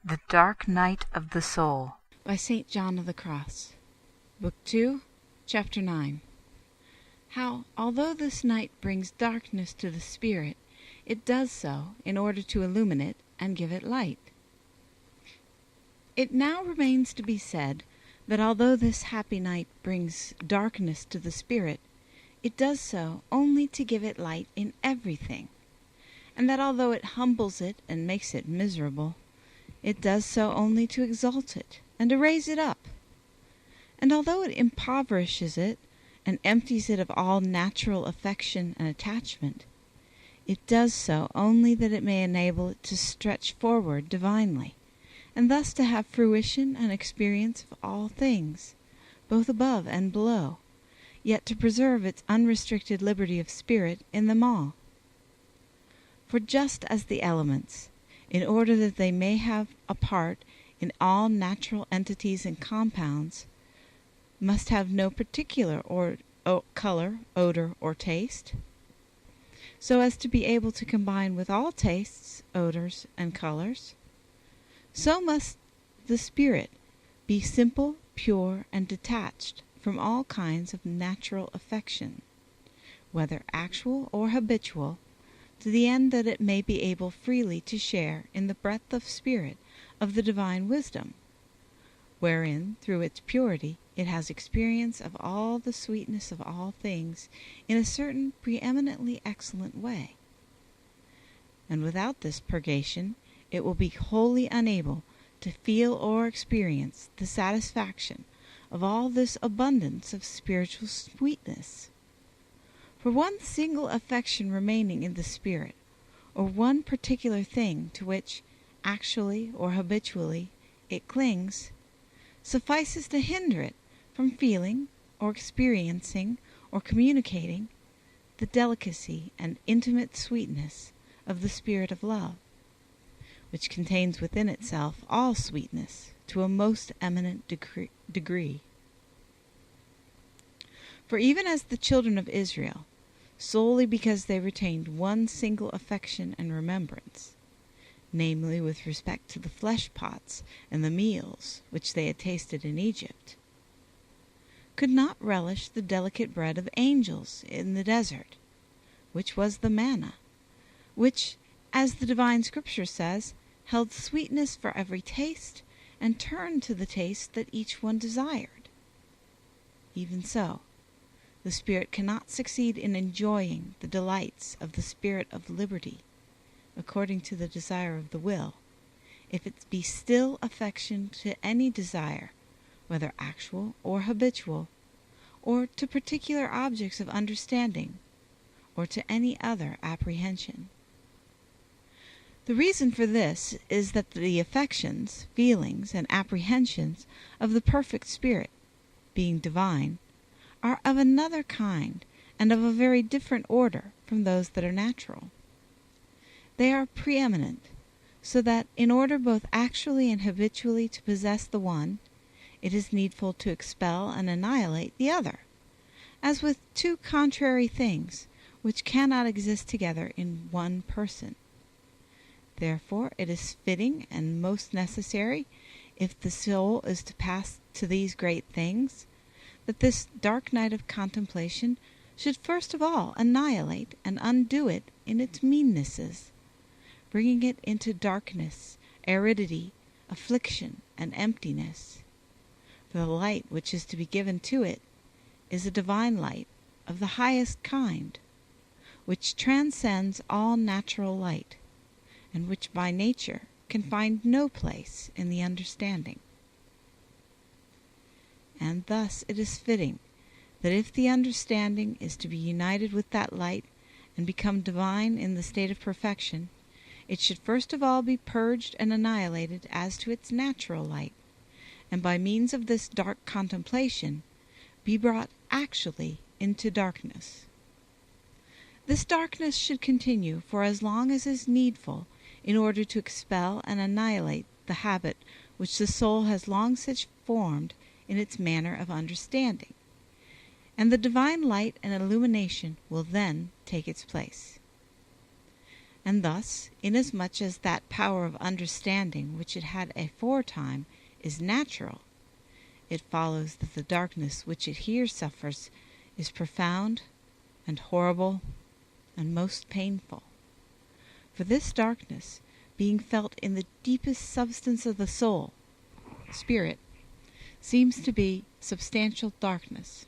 The Dark Night of the Soul by St. John of the Cross. Book 2, Chapter 9. How, although this night brings darkness to the spirit, it does so in order to illumine it and give it light. It now remains to be said that although this happy night brings darkness to the spirit, it does so only to give it light in everything, and that although it humbles it and makes it miserable, it does so only to exalt it and to raise it up. And although it impoverishes it and empties it of all natural affection and attachment, it does so only that it may enable it to stretch forward divinely, and thus to have fruition and experience of all things, both above and below, yet to preserve its unrestricted liberty of spirit in them all. For just as the elements, in order that they may have a part in all natural entities and compounds, must have no particular color, odor, or taste, so as to be able to combine with all tastes, odors, and colors, so must the spirit be simple, pure, and detached from all kinds of natural affection, whether actual or habitual, to the end that it may be able freely to share in the breadth of spirit of the divine wisdom, wherein, through its purity, it has experience of all the sweetness of all things in a certain preeminently excellent way. And without this purgation, it will be wholly unable to feel or experience the satisfaction of all this abundance of spiritual sweetness. For one single affection remaining in the spirit, or one particular thing to which, actually or habitually, it clings, suffices to hinder it from feeling, or experiencing, or communicating the delicacy and intimate sweetness of the spirit of love, which contains within itself all sweetness to a most eminent degree. For even as the children of Israel, solely because they retained one single affection and remembrance, namely with respect to the flesh pots and the meals which they had tasted in Egypt, could not relish the delicate bread of angels in the desert, which was the manna, which, as the divine Scripture says, held sweetness for every taste, and turned to the taste that each one desired. Even so, the spirit cannot succeed in enjoying the delights of the spirit of liberty, according to the desire of the will, if it be still affection to any desire, whether actual or habitual, or to particular objects of understanding, or to any other apprehension. The reason for this is that the affections, feelings, and apprehensions of the perfect spirit, being divine, are of another kind and of a very different order from those that are natural. They are preeminent, so that in order both actually and habitually to possess the one, it is needful to expel and annihilate the other, as with two contrary things which cannot exist together in one person. Therefore it is fitting and most necessary, if the soul is to pass to these great things, that this dark night of contemplation should first of all annihilate and undo it in its meannesses, bringing it into darkness, aridity, affliction, and emptiness. For the light which is to be given to it is a divine light of the highest kind, which transcends all natural light, and which by nature can find no place in the understanding. And thus it is fitting that if the understanding is to be united with that light and become divine in the state of perfection, it should first of all be purged and annihilated as to its natural light, and by means of this dark contemplation be brought actually into darkness. This darkness should continue for as long as is needful in order to expel and annihilate the habit which the soul has long since formed in its manner of understanding, and the divine light and illumination will then take its place. And thus, inasmuch as that power of understanding which it had aforetime is natural, it follows that the darkness which it here suffers is profound and horrible and most painful. For this darkness, being felt in the deepest substance of the soul, spirit, seems to be substantial darkness.